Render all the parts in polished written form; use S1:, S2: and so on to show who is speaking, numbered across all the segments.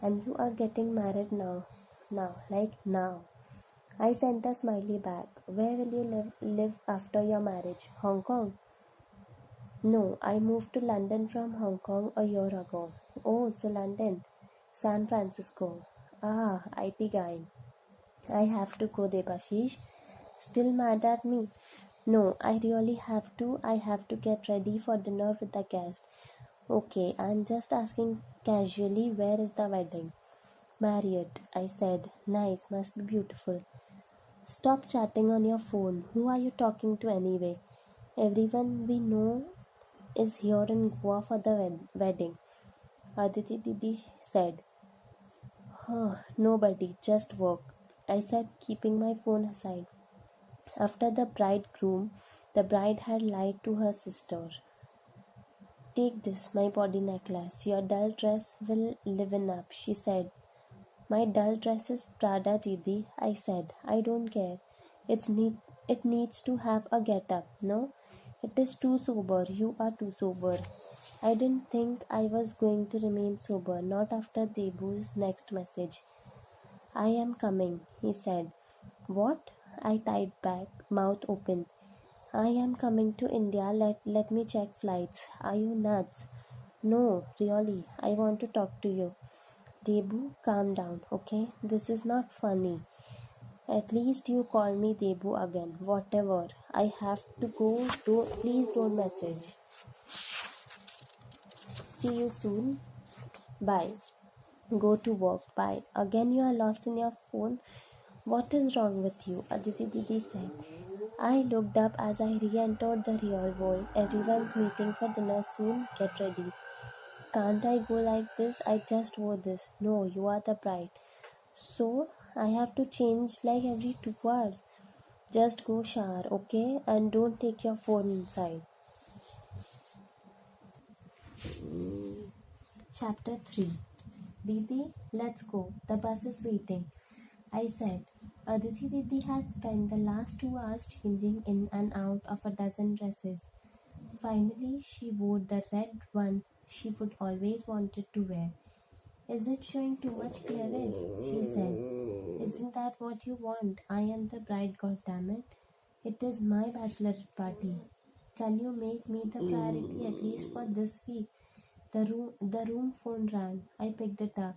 S1: And you are getting married now. Now. I sent a smiley back. Where will you live after your marriage? Hong Kong? No, I moved to London from Hong Kong a year ago. Oh, so London. San Francisco. Ah, IT guy. I have to go, Debashish. Still mad at me? No, I really have to. I have to get ready for dinner with the guest. Okay, I'm just asking casually, where is the wedding? Marriott, I said. Nice, must be beautiful. Stop chatting on your phone. Who are you talking to anyway? Everyone we know is here in Goa for the wedding. Aditi Didi said. Nobody, just work. I said, keeping my phone aside. After the bridegroom, the bride had lied to her sister. Take this, my body necklace. Your dull dress will liven up, she said. My dull dress is Prada, Didi, I said. I don't care. It needs to have a get-up, no? It is too sober. You are too sober. I didn't think I was going to remain sober, not after Debu's next message. I am coming, he said. What? I tied back, mouth open. I am coming to India. Let me check flights. Are you nuts? No, really. I want to talk to you. Debu, calm down, okay? This is not funny. At least you call me Debu again. Whatever. I have to go. Please don't message. See you soon. Bye. Go to work. Bye. Again you are lost in your phone. What is wrong with you? Aditi Didi said. I looked up as I re-entered the real world. Everyone's meeting for dinner soon. Get ready. Can't I go like this? I just wore this. No, you are the bride. So, I have to change like every 2 hours. Just go shower, okay? And don't take your phone inside. Chapter 3. Didi, let's go. The bus is waiting. I said. Aditi Didi had spent the last 2 hours changing in and out of a dozen dresses. Finally, she wore the red one she would always wanted to wear. Is it showing too much cleavage? She said. Isn't that what you want? I am the bride, goddammit. It is my bachelorette party. Can you make me the priority at least for this week? The room phone rang. I picked it up.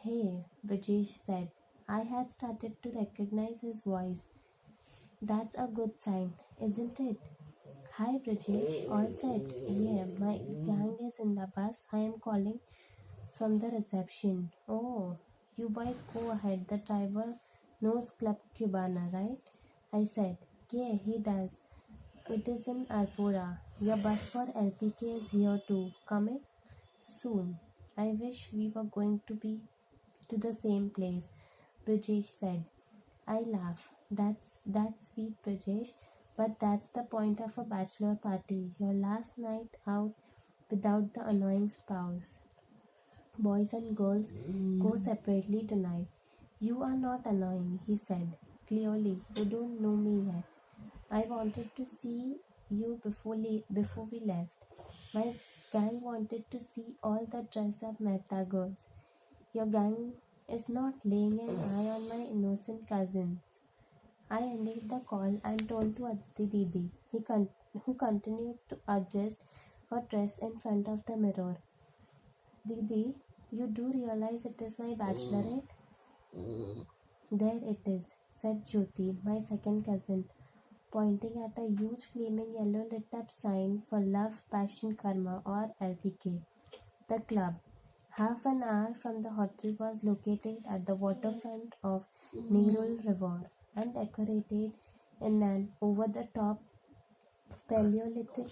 S1: Hey, Brajesh said. I had started to recognize his voice. That's a good sign, isn't it? Hi Brajesh, all set. Yeah, my gang is in the bus. I am calling from the reception. Oh, you boys go ahead. The driver knows Club Cubana, right? I said. Yeah, he does. It is in Arpura. Your bus for LPK is here too. Coming? Soon. I wish we were going to be to the same place, Brajesh said. I laugh. That's sweet, Brajesh. But that's the point of a bachelor party. Your last night out without the annoying spouse. Boys and girls go separately tonight. You are not annoying, he said. Clearly, you don't know me yet. I wanted to see you before we left. My gang wanted to see all the dressed up Mehta girls. Your gang is not laying an eye on my innocent cousins. I ended the call and turned to Aditi Didi, who continued to adjust her dress in front of the mirror. Didi, you do realize it is my bachelorette? There it is, said Jyoti, my second cousin, pointing at a huge flaming yellow lit up sign for Love, Passion, Karma or LPK. The club, half an hour from the hotel, was located at the waterfront of Nerul River and decorated in an over-the-top Paleolithic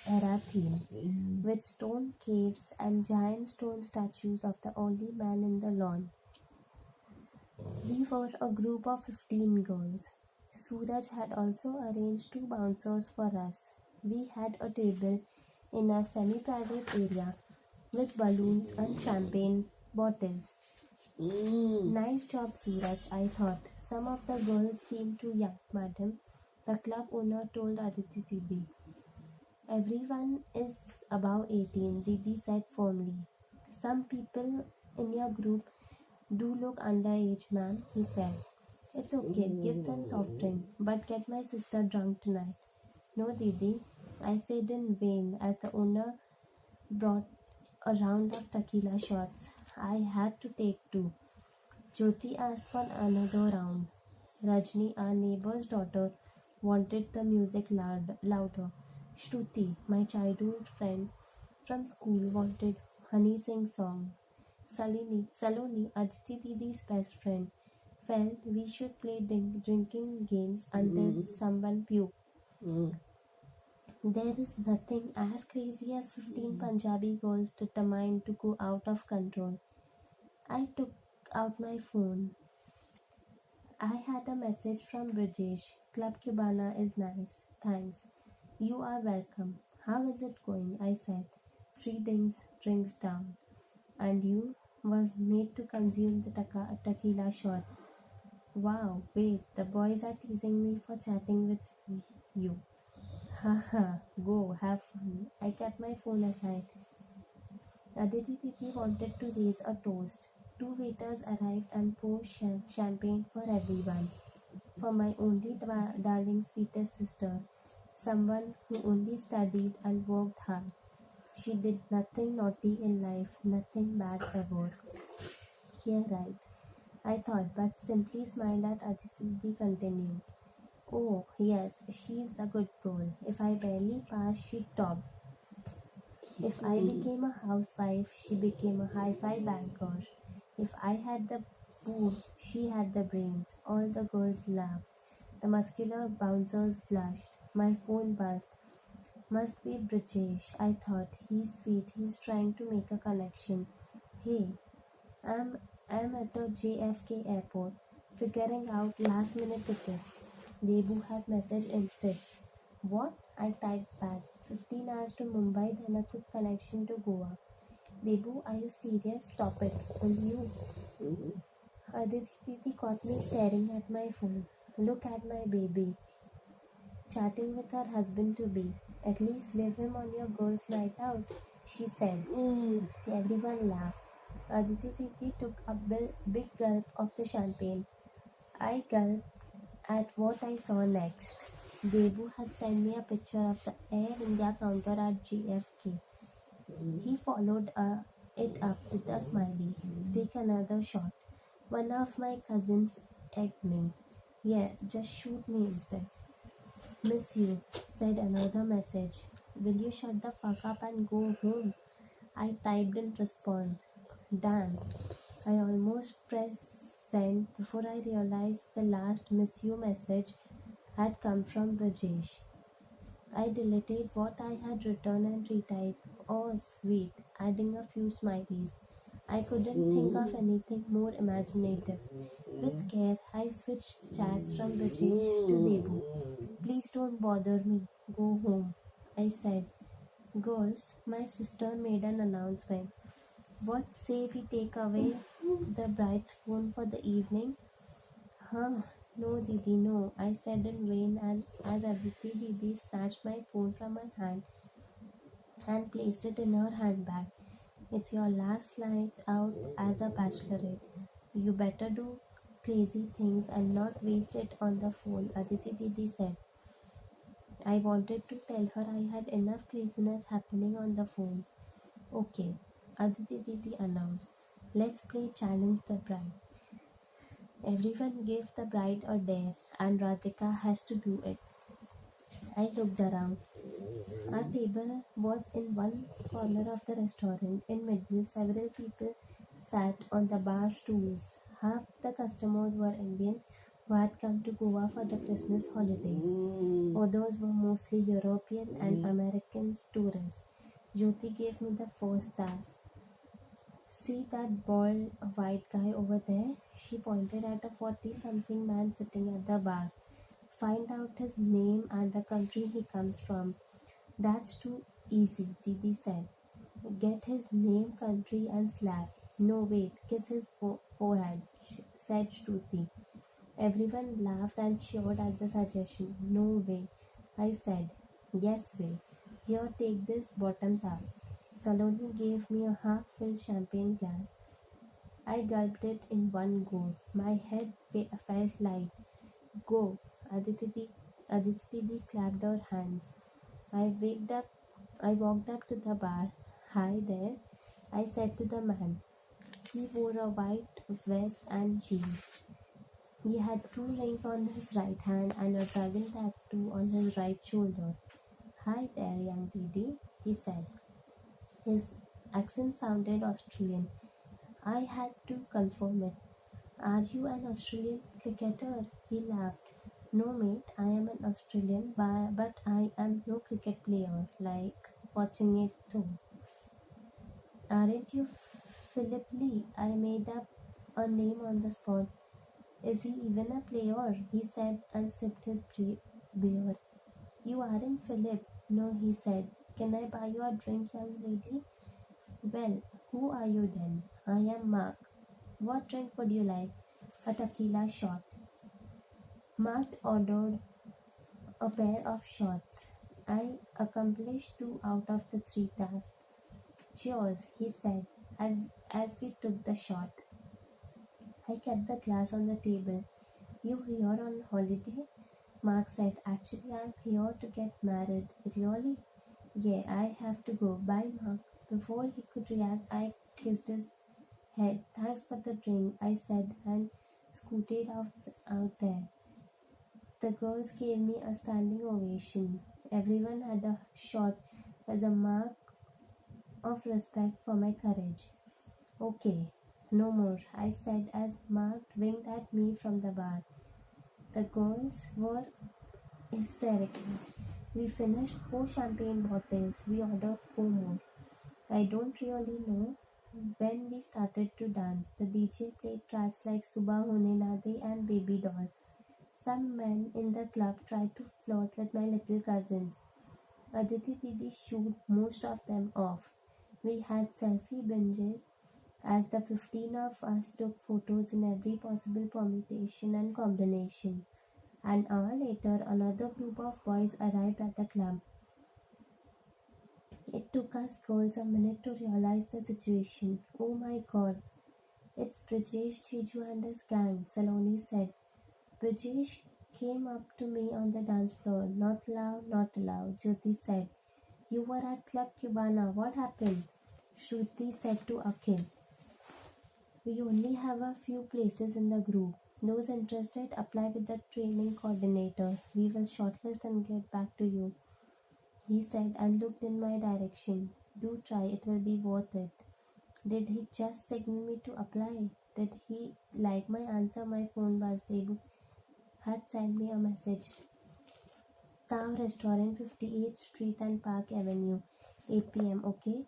S1: era theme, with stone caves and giant stone statues of the only man in the lawn. We were a group of 15 girls. Suraj had also arranged 2 bouncers for us. We had a table in a semi-private area with balloons and champagne bottles. Nice job, Suraj, I thought. Some of the girls seem too young, madam, the club owner told Aditi Didi. Everyone is above 18, Didi said firmly. Some people in your group Do look underage, ma'am, he said. It's okay, give them soft drink, but get my sister drunk tonight. No, Didi, I said in vain as the owner brought a round of tequila shots. I had to take two. Jyoti asked for another round. Rajni, our neighbor's daughter, wanted the music louder. Shruti, my childhood friend from school, wanted Honey Singh song. Saloni, Aditi Didi's best friend, felt we should play drinking games until someone puked. There is nothing as crazy as 15 Punjabi girls determined to go out of control. I took out my phone. I had a message from Brijesh. Club Cubana is nice. Thanks. You are welcome. How is it going? I said. Three drinks down. And you was made to consume the tequila shots. Wow, wait, the boys are teasing me for chatting with you. Haha, go, have fun. I kept my phone aside. Aditi Titi wanted to raise a toast. Two waiters arrived and poured champagne for everyone. For my only darling sweetest sister, someone who only studied and worked hard. She did nothing naughty in life, nothing bad ever. Yeah, right. I thought, but simply smiled at Aditi continued. Oh, yes, she's the good girl. If I barely passed, she topped. If I became a housewife, she became a hi-fi banker. If I had the boobs, she had the brains. All the girls laughed. The muscular bouncers blushed. My phone buzzed. Must be British, I thought. He's sweet. He's trying to make a connection. Hey, I'm at the JFK airport, figuring out last minute tickets. Debu had messaged instead. What? I typed back. 15 hours to Mumbai, then a quick connection to Goa. Debu, are you serious? Stop it. Will you? Aditi Didi caught me staring at my phone. Look at my baby. Chatting with her husband to be. At least leave him on your girls' night out, she said. Everyone laughed. Aditi Didi took a big gulp of the champagne. I gulped at what I saw next. Debu had sent me a picture of the Air India counter at JFK. He followed it up with a smiley. Take another shot. One of my cousins egged me. Yeah, just shoot me instead. Miss you, said another message. Will you shut the fuck up and go home? I typed in response. Damn. I almost pressed send before I realized the last miss you message had come from Rajesh. I deleted what I had written and retyped. Oh, sweet, adding a few smileys. I couldn't think of anything more imaginative. With care, I switched chats from Rajesh to Debu. Please don't bother me. Go home, I said. Girls, my sister made an announcement. What say we take away the bride's phone for the evening? Huh? No, Didi, no, I said in vain, and as Aditi Didi snatched my phone from my hand and placed it in her handbag. It's your last night out as a bachelorette. You better do crazy things and not waste it on the phone, Aditi Didi said. I wanted to tell her I had enough craziness happening on the phone. Okay, Aditi Didi announced. Let's play Challenge the Bride. Everyone gave the bride a dare, and Radhika has to do it. I looked around. Our table was in one corner of the restaurant. In middle, several people sat on the bar stools. Half the customers were Indian who had come to Goa for the Christmas holidays. Others were mostly European and American tourists. Jyoti gave me the first task. See that bald white guy over there? She pointed at a 40-something man sitting at the bar. Find out his name and the country he comes from. That's too easy, Didi said. Get his name, country, and slap. No, wait, kiss his forehead, said Shruti. Everyone laughed and cheered at the suggestion. No way, I said. Yes way. Here, take this bottoms up. Saloni gave me a half-filled champagne glass. I gulped it in one go. My head felt light. Go. Aditi Didi clapped her hands. I waked up. I walked up to the bar. Hi there, I said to the man. He wore a white vest and jeans. He had two rings on his right hand and a dragon tattoo on his right shoulder. Hi there, young lady, he said. His accent sounded Australian. I had to confirm it. Are you an Australian cricketer? He laughed. No, mate, I am an Australian, but I am no cricket player, like watching it too. Aren't you Philip Lee? I made up a name on the spot. Is he even a player? He said and sipped his beer. You aren't Philip. No, he said. Can I buy you a drink, young lady? Well, who are you then? I am Mark. What drink would you like? A tequila shot. Mark ordered a pair of shots. I accomplished 2 out of the 3 tasks. Cheers, he said as we took the shot. I kept the glass on the table. You here on holiday? Mark said, actually I'm here to get married. Really? Yeah, I have to go. Bye, Mark. Before he could react, I kissed his head. Thanks for the drink, I said and scooted out there. The girls gave me a standing ovation. Everyone had a shot as a mark of respect for my courage. Okay, no more, I said as Mark winked at me from the bar. The girls were hysterical. We finished 4 champagne bottles. We ordered 4 more. I don't really know when we started to dance. The DJ played tracks like Subha Hone Na De and Baby Doll. Some men in the club tried to flirt with my little cousins. Aditi Didi shooed most of them off. We had selfie binges as the 15 of us took photos in every possible permutation and combination. An hour later, another group of boys arrived at the club. It took us girls a minute to realize the situation. Oh my god, it's Brijesh, Chiju and his gang, Saloni said. Brijesh came up to me on the dance floor. Not allowed, not allowed, Jyoti said. You were at Club Cubana. What happened? Shruti said to Akhil. We only have a few places in the group. Those interested apply with the training coordinator. We will shortlist and get back to you, he said and looked in my direction. Do try, it will be worth it. Did he just signal me to apply? Did he like my answer? My phone buzzed. Had sent me a message. Tao Restaurant, 58th Street and Park Avenue, 8 p.m. Okay?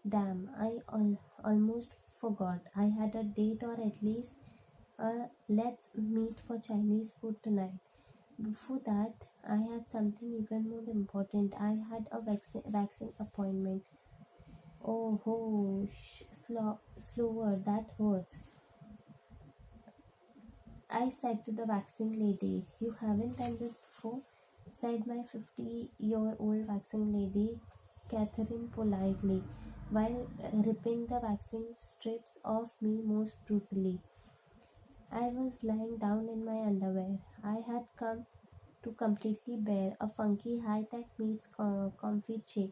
S1: Damn, I almost forgot. I had a date or at least let's meet for Chinese food tonight. Before that, I had something even more important. I had a vaccine appointment. Oh, slower, that hurts. I said to the vaccine lady, you haven't done this before? Said my 50-year-old vaccine lady, Catherine politely, while ripping the vaccine strips off me most brutally. I was lying down in my underwear. I had come to completely bare, a funky high-tech meets comfy chick,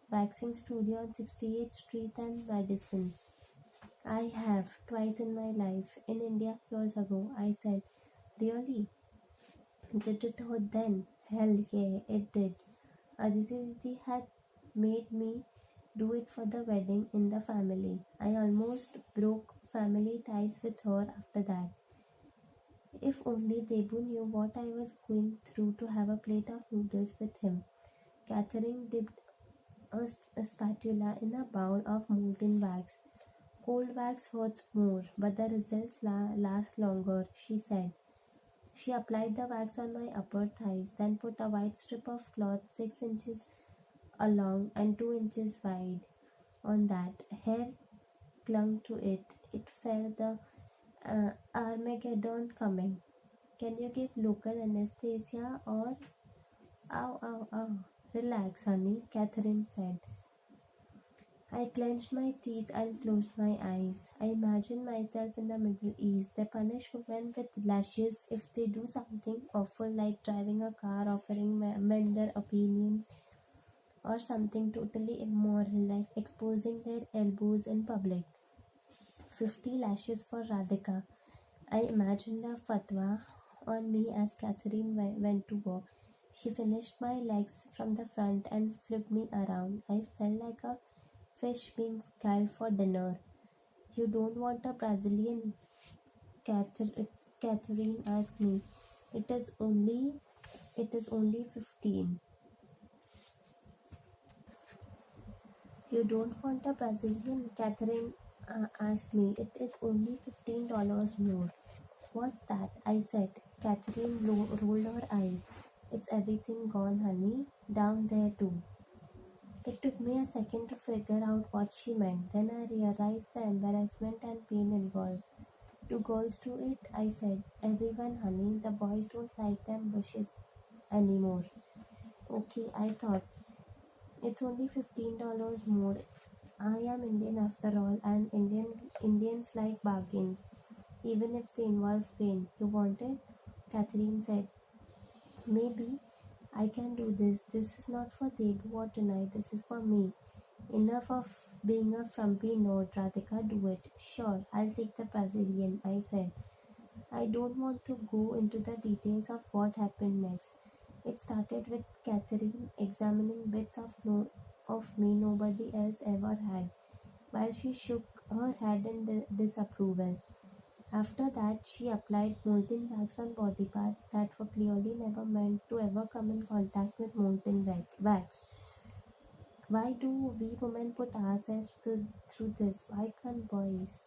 S1: waxing studio on 68th Street and Madison. I have, twice in my life, in India years ago, I said. Really? Did it hurt then? Hell yeah, it did. Aditi Didi had made me do it for the wedding in the family. I almost broke family ties with her after that. If only Debu knew what I was going through to have a plate of noodles with him. Catherine dipped a spatula in a bowl of molten wax. Cold wax hurts more, but the results last longer, she said. She applied the wax on my upper thighs, then put a white strip of cloth 6 inches long and 2 inches wide on that. Hair clung to it. It felt the Armageddon coming. Can you give local anesthesia or... Ow, ow, ow. Relax, honey, Catherine said. I clenched my teeth and closed my eyes. I imagined myself in the Middle East. They punish women with lashes if they do something awful like driving a car, offering men their opinions, or something totally immoral like exposing their elbows in public. 50 lashes for Radhika. I imagined a fatwa on me as Catherine went to walk. She finished my legs from the front and flipped me around. I felt like a fish being scalded for dinner. You don't want a Brazilian? Catherine asked me. It is only 15. You don't want a Brazilian? Catherine asked me. It is only $15 more. What's that? I said. Catherine rolled her eyes. It's everything gone, honey. Down there, too. It took me a second to figure out what she meant. Then I realized the embarrassment and pain involved. Two girls do it, I said. Everyone, honey. The boys don't like them bushes anymore. Okay, I thought. It's only $15 more. I am Indian after all, and Indians like bargains, even if they involve pain. You want it? Catherine said. Maybe I can do this. This is not for Debu or tonight. This is for me. Enough of being a frumpy node, Radhika. Do it. Sure, I'll take the Brazilian, I said. I don't want to go into the details of what happened next. It started with Catherine examining bits of me nobody else ever had, while she shook her head in disapproval. After that, she applied molten wax on body parts that were clearly never meant to ever come in contact with molten wax. Why do we women put ourselves through this? Why can't boys?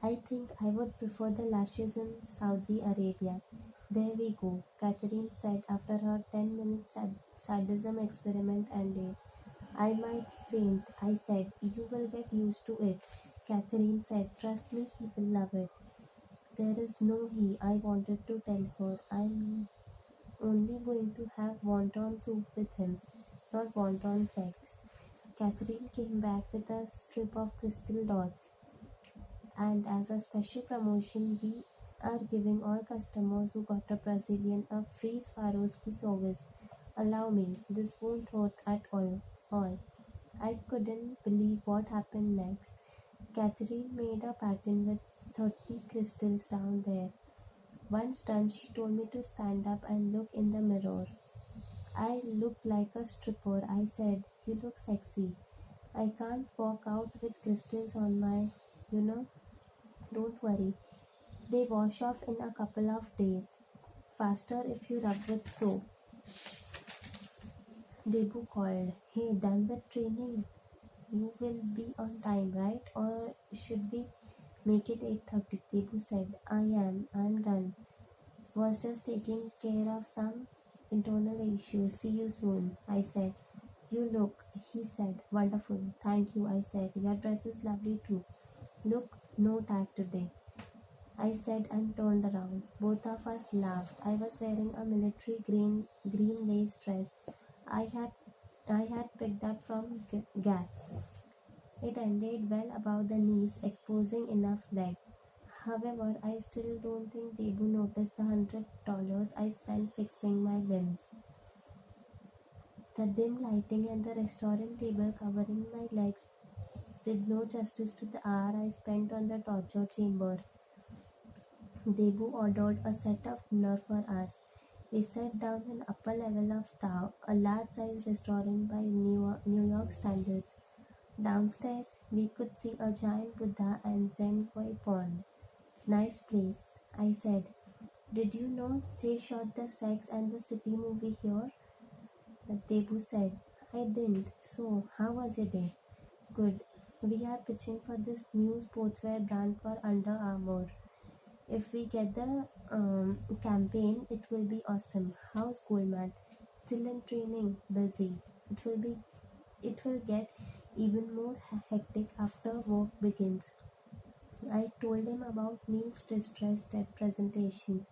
S1: I think I would prefer the lashes in Saudi Arabia. There we go, Catherine said after her 10-minute sadism experiment ended. I might faint, I said. You will get used to it. Catherine said, trust me, he will love it. There is no he, I wanted to tell her. I'm only going to have wonton soup with him, not wonton sex. Catherine came back with a strip of crystal dots. And as a special promotion, we are giving all customers who got a Brazilian a free Swarovski service. Allow me, this won't hurt at all. I couldn't believe what happened next. Catherine made a pattern with 30 crystals down there. Once done, she told me to stand up and look in the mirror. I looked like a stripper. I said, you look sexy. I can't walk out with crystals on my, you know. Don't worry. They wash off in a couple of days. Faster if you rub with soap. Debu called. Hey, done with training? You will be on time, right? Or should we make it 8:30? Debu said. I'm done. Was just taking care of some internal issues. See you soon, I said. You look, he said. Wonderful. Thank you, I said. Your dress is lovely too. Look, no tag today, I said and turned around. Both of us laughed. I was wearing a military green lace dress I had picked up from Gap. It ended well above the knees, exposing enough leg. However, I still don't think Debu noticed the $100 I spent fixing my limbs. The dim lighting and the restaurant table covering my legs did no justice to the hour I spent on the torture chamber. Debu ordered a set of dinner for us. We sat down in upper level of Tao, a large-sized restaurant by New York standards. Downstairs, we could see a giant Buddha and Zen koi pond. Nice place, I said. Did you know they shot the Sex and the City movie here? Debu said. I didn't. So, how was your day? Good. We are pitching for this new sportswear brand for Under Armour. If we get the campaign, it will be awesome. How's Goldman? Still in training, busy. It will get even more hectic after work begins. I told him about Neil's distress TED presentation.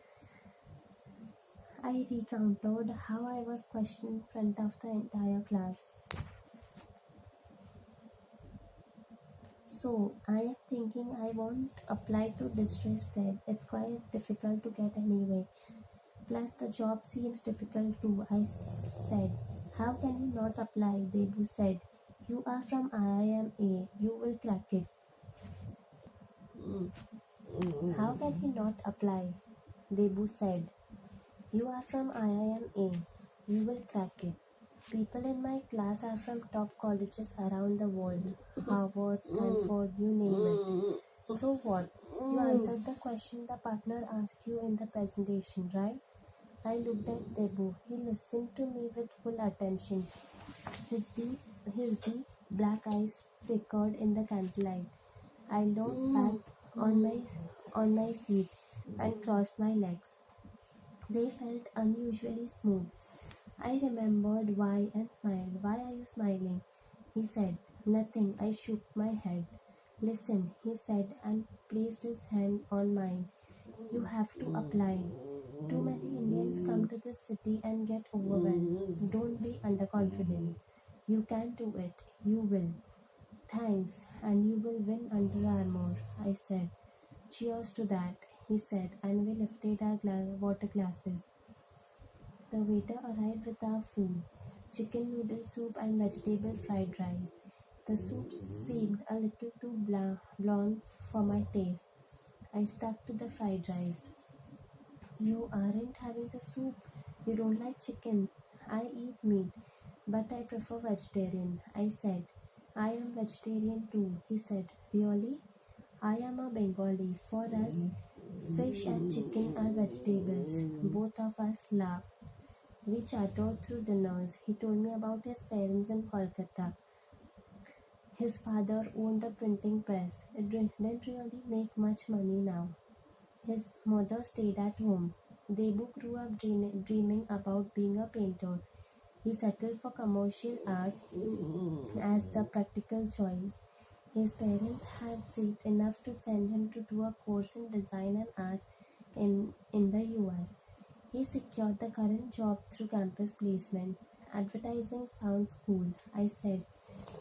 S1: I recounted how I was questioned in front of the entire class. So I am thinking I won't apply to distress debt. It's quite difficult to get anyway. Plus the job seems difficult too, I said. How can you not apply? Debu said. You are from IIMA. You will crack it. How can he not apply? Debu said. You are from IIMA. You will crack it. People in my class are from top colleges around the world. Harvard, Stanford, you name it. So what? You answered the question the partner asked you in the presentation, right? I looked at Debu. He listened to me with full attention. His deep black eyes flickered in the candlelight. I leaned back on my seat and crossed my legs. They felt unusually smooth. I remembered why and smiled. Why are you smiling? He said. Nothing. I shook my head. Listen, he said and placed his hand on mine. You have to apply. Too many Indians come to this city and get overwhelmed. Don't be underconfident. You can do it. You will. Thanks, and you will win Under Armour, I said. Cheers to that, he said, and we lifted our water glasses. The waiter arrived with our food, chicken noodle soup and vegetable fried rice. The soup seemed a little too blonde for my taste. I stuck to the fried rice. You aren't having the soup. You don't like chicken. I eat meat, but I prefer vegetarian, I said. I am vegetarian too, he said. Really? I am a Bengali. For us, fish and chicken are vegetables. Both of us laughed. We chatted through dinners. He told me about his parents in Kolkata. His father owned a printing press. It didn't really make much money now. His mother stayed at home. Debu grew up dreaming about being a painter. He settled for commercial art as the practical choice. His parents had saved enough to send him to do a course in design and art in the US. He secured the current job through campus placement. Advertising sounds cool, I said.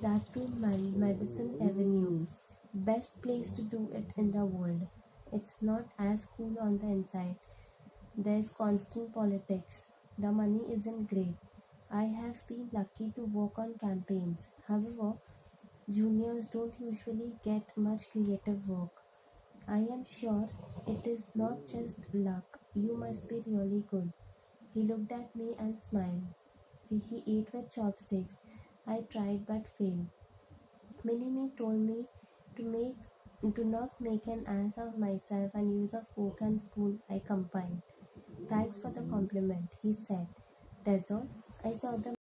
S1: That too, Madison Avenue. Best place to do it in the world. It's not as cool on the inside. There's constant politics. The money isn't great. I have been lucky to work on campaigns. However, juniors don't usually get much creative work. I am sure it is not just luck. You must be really good. He looked at me and smiled. He ate with chopsticks. I tried but failed. Minnie told me to not make an ass of myself and use a fork and spoon I combined. Thanks for the compliment, he said. Dessert? I saw the